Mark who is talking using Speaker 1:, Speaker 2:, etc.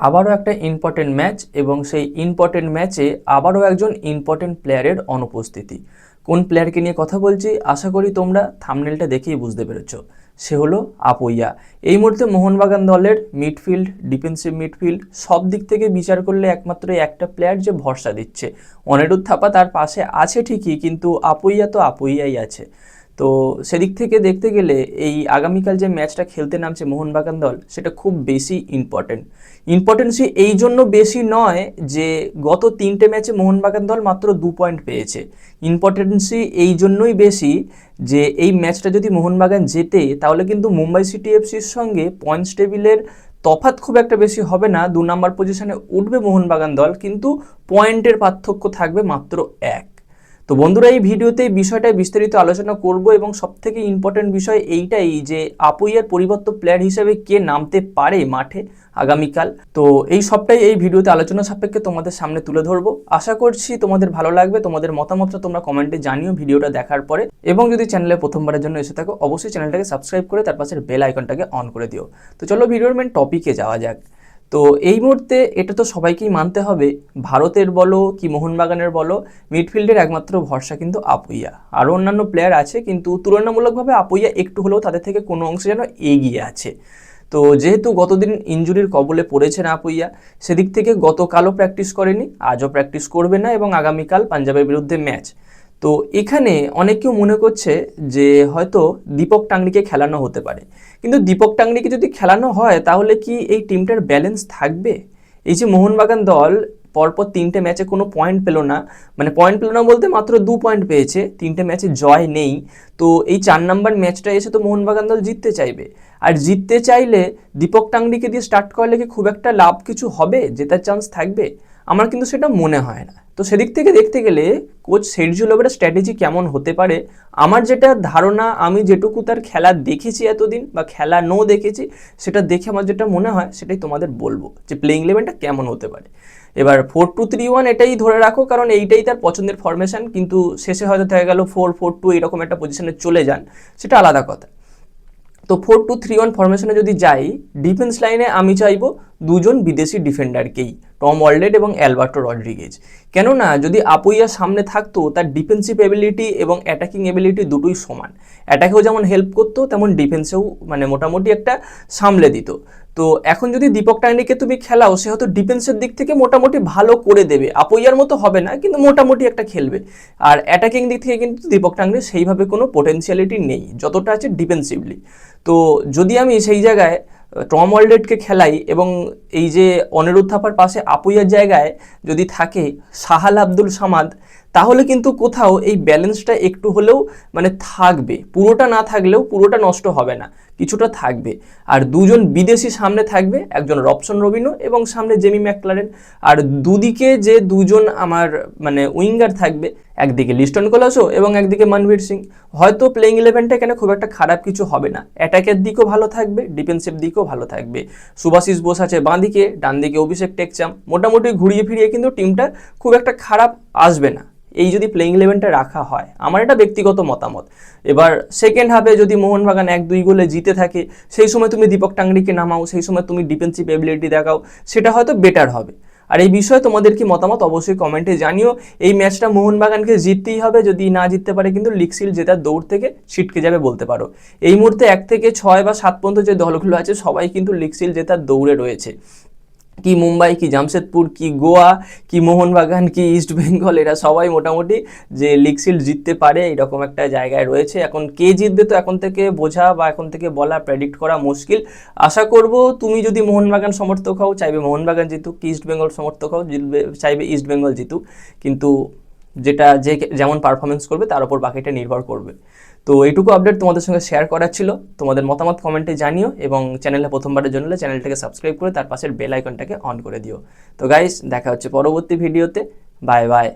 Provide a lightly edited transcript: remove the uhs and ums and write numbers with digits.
Speaker 1: আবারও একটা important match এবং সেই ইম্পর্টেন্ট ম্যাচে আবারও একজন ইম্পর্টেন্ট প্লেয়ারের অনুপস্থিতি। কোন প্লেয়ারকে নিয়ে কথা বলছি আশা করি তোমরা থাম্বনেলটা দেখেই বুঝতে পেরেছো। সে হলো আপুইয়া। এই মুহূর্তে মোহনবাগান দলের মিডফিল্ড, ডিফেন্সিভ মিডফিল্ড সব দিক থেকে বিচার করলে একমাত্র একটা প্লেয়ার যে ভরসা দিচ্ছে। অনিরুদ্ধ থাপা তার পাশে আছে ঠিকই, কিন্তু আপুইয়া তো আপুইয়াই আছে। তো সেদিক থেকে দেখতে গেলে এই আগামীকাল যে ম্যাচটা খেলতে নামছে মোহনবাগান দল, সেটা খুব বেশি ইম্পর্টেন্সি এই জন্য বেশি নয় যে গত 3টে ম্যাচে মোহনবাগান দল মাত্র 2 পয়েন্ট পেয়েছে। ইম্পর্টেন্সি এই জন্যই বেশি যে এই ম্যাচটা যদি মোহনবাগান জেতে তাহলে কিন্তু মুম্বাই সিটি এফসির সঙ্গে পয়েন্টস টেবিলের তফাৎ খুব একটা বেশি হবে না। 2 নম্বর পজিশনে উঠবে মোহনবাগান দল, কিন্তু পয়েন্টের পার্থক্য থাকবে মাত্র 1। তো বন্ধুরা, এই ভিডিওতে এই বিষয়টায় বিস্তারিত আলোচনা করব এবং সবথেকে ইম্পর্টেন্ট বিষয় এইটাই যে আপুইয়ার পরিবর্তে প্লেয়ার হিসেবে কে নামতে পারে মাঠে আগামীকাল। তো এই সবটাই এই ভিডিওতে আলোচনা সাপেক্ষে তোমাদের সামনে তুলে ধরবো। আশা করছি তোমাদের ভালো লাগবে। তোমাদের মতামতটা তোমরা কমেন্টে জানিও ভিডিওটা দেখার পরে, এবং যদি চ্যানেলে প্রথমবারের জন্য এসে থাকো অবশ্যই চ্যানেলটাকে সাবস্ক্রাইব করে তার পাশের বেল আইকনটাকে অন করে দিও। তো চলো ভিডিওর মেন টপিকে যাওয়া যাক। তো এই মুহূর্তে এটা তো সবাইকেই মানতে হবে, ভারতের বলো কি মোহনবাগানের বলো, মিডফিল্ডের একমাত্র ভরসা কিন্তু আপুইয়া। আরও অন্যান্য প্লেয়ার আছে, কিন্তু তুলনামূলকভাবে আপুইয়া একটু হলেও তাদের থেকে কোনো অংশে যেন এগিয়ে আছে। তো যেহেতু গতদিন ইনজুরির কবলে পড়েছেন আপুইয়া, সেদিক থেকে গতকালও প্র্যাকটিস করেনি, আজও প্র্যাকটিস করবে না, এবং আগামীকাল পাঞ্জাবের বিরুদ্ধে ম্যাচ। তো এখানে অনেকেও মনে করছে যে হয়তো দীপক টাংরিকে খেলানো হতে পারে, কিন্তু দীপক টাংরিকে যদি খেলানো হয় তাহলে কি এই টিমটার ব্যালেন্স থাকবে? এই যে মোহনবাগান দল পরপর 3টে ম্যাচে কোনো পয়েন্ট পেল না, মানে পয়েন্ট পেল না বলতে মাত্র 2 পয়েন্ট পেয়েছে, 3টে ম্যাচে জয় নেই। তো এই 4 নম্বর ম্যাচটা এসে তো মোহনবাগান দল জিততে চাইবে, আর জিততে চাইলে দীপক টাংরিকে দিয়ে স্টার্ট করলে কি খুব একটা লাভ কিছু হবে, জেতার চান্স থাকবে? আমার কিন্তু সেটা মনে হয় না। তো সেদিক থেকে দেখতে গেলে কোচ সেরজিও লোবের স্ট্র্যাটেজি কেমন হতে পারে, আমার যেটা ধারণা, আমি যেটুকু তার খেলা দেখেছি এতদিন বা খেলানো দেখেছি, সেটা দেখে আমার যেটা মনে হয় সেটাই তোমাদের বলবো যে প্লেইং ইলেভেনটা কেমন হতে পারে। এবার 4-2-3-1 এটাই ধরে রাখো, কারণ এইটাই তার পছন্দের ফরমেশন, কিন্তু শেষে হয়তো দেখা গেল 4-4-2 এরকম একটা পজিশনে চলে যান, সেটা আলাদা কথা। তো 4-2-3-1 ফরমেশনে যদি যাই, ডিফেন্স লাইনে আমি চাইবো 2জন বিদেশি ডিফেন্ডারকেই, টম ওয়ার্ল্ডেড এবং অ্যালবার্টো রড্রিগেজ। কেননা যদি আপুইয়া সামনে থাকতো, তার ডিফেন্সিভ এবিলিটি এবং অ্যাটাকিং এবিলিটি দুটোই সমান। অ্যাটাকেও যেমন হেল্প করতো, তেমন ডিফেন্সেও মানে মোটামুটি একটা সামলে দিত। তো এখন যদি দীপক টাংরিকে তুমি খেলাও, সে হয়তো ডিফেন্সের দিক থেকে মোটামুটি ভালো করে দেবে, আপুইয়ার মতো হবে না, কিন্তু মোটামুটি একটা খেলবে। আর অ্যাটাকিং দিক থেকে কিন্তু দীপক টাংরির সেইভাবে কোনো পোটেন্সিয়ালিটি নেই যতটা আছে ডিফেন্সিভলি। তো যদি আমি সেই জায়গায় টম ওয়ার্ল্ডেডকে খেলাই এবং এই যে অনিরুদ্ধ থাপার পাশে আপুইয়ার জায়গায় যদি থাকে সাহাল আব্দুল সামাদ, তাহলে কিন্তু কোথাও এই ব্যালেন্সটা একটু হলেও মানে থাকবে, পুরোটা না থাকলেও পুরোটা নষ্ট হবে না, কিছুটা থাকবে। আর 2জন বিদেশি সামনে থাকবে, একজন রবসন রবিনো এবং সামনে জেমি ম্যাকলারেন। আর দুদিকে যে 2জন আমার মানে উইঙ্গার থাকবে, একদিকে লিস্টন কোলাসো এবং একদিকে মনবীর সিং। হয়তো প্লেইং ইলেভেনটা এখানে খুব একটা খারাপ কিছু হবে না, অ্যাটাকের দিকও ভালো থাকবে, ডিফেন্সিভ দিকও ভালো থাকবে। সুভাশিস বোস আছে বাঁ দিকে, ডান দিকে অভিষেক টেকচাম, মোটামুটি ঘুরিয়ে ফিরিয়ে কিন্তু টিমটা খুব একটা খারাপ আসবে না এই যদি প্লেইং ইলেভেনটা রাখা হয়, আমার এটা ব্যক্তিগত মতামত। এবার সেকেন্ড হাফে যদি মোহনবাগান 1-2 গোলে জিতে থাকে, সেই সময় তুমি দীপক টাংরিকে নামাও, সেই সময় তুমি ডিফেন্সিভ এবিলিটি দেখাও, সেটা হয়তো বেটার হবে। আর এই বিষয়ে তোমাদের কি মতামত অবশ্যই কমেন্টে জানিও। এই ম্যাচটা মোহনবাগানকে জিততেই হবে, যদি না জিততে পারে কিন্তু লিগ সিল জেতার দৌড় থেকে ছিটকে যাবে বলতে পারো। এই মুহূর্তে 1 থেকে 6 বা 7 পর্যন্ত যে দলগুলো আছে সবাই কিন্তু লিগ সিল জেতার দৌড়ে রয়েছে। কি মুম্বাই, কি জামশেদপুর, কি গোয়া, কি মোহনবাগান, কি ইস্ট বেঙ্গল, এরা সবাই মোটামুটি যে লিগ শিল্ড জিততে পারে এরকম একটা জায়গায় রয়েছে। এখন কে জিতবে তো এখন থেকে বোঝা বা এখন থেকে বলা, প্রেডিক্ট করা মুশকিল। আশা করব তুমি যদি মোহনবাগান সমর্থক হও, চাইবে মোহনবাগান জিতুক, কি ইস্ট বেঙ্গল সমর্থক হও, চাইবে ইস্ট বেঙ্গল জিতুক। কিন্তু যেটা যে যেমন পারফরমেন্স করবে তার উপর বাকিটা নির্ভর করবে। তো এইটুকু আপডেট তোমাদের সঙ্গে শেয়ার করার ছিল। তোমাদের মতামত কমেন্টে জানিও, এবং চ্যানেলে প্রথমবারের জন্য চ্যানেলটাকে সাবস্ক্রাইব করে তার পাশের বেল আইকনটাকে অন করে দিও। তো গাইস, দেখা হচ্ছে পরবর্তী ভিডিওতে। Bye bye.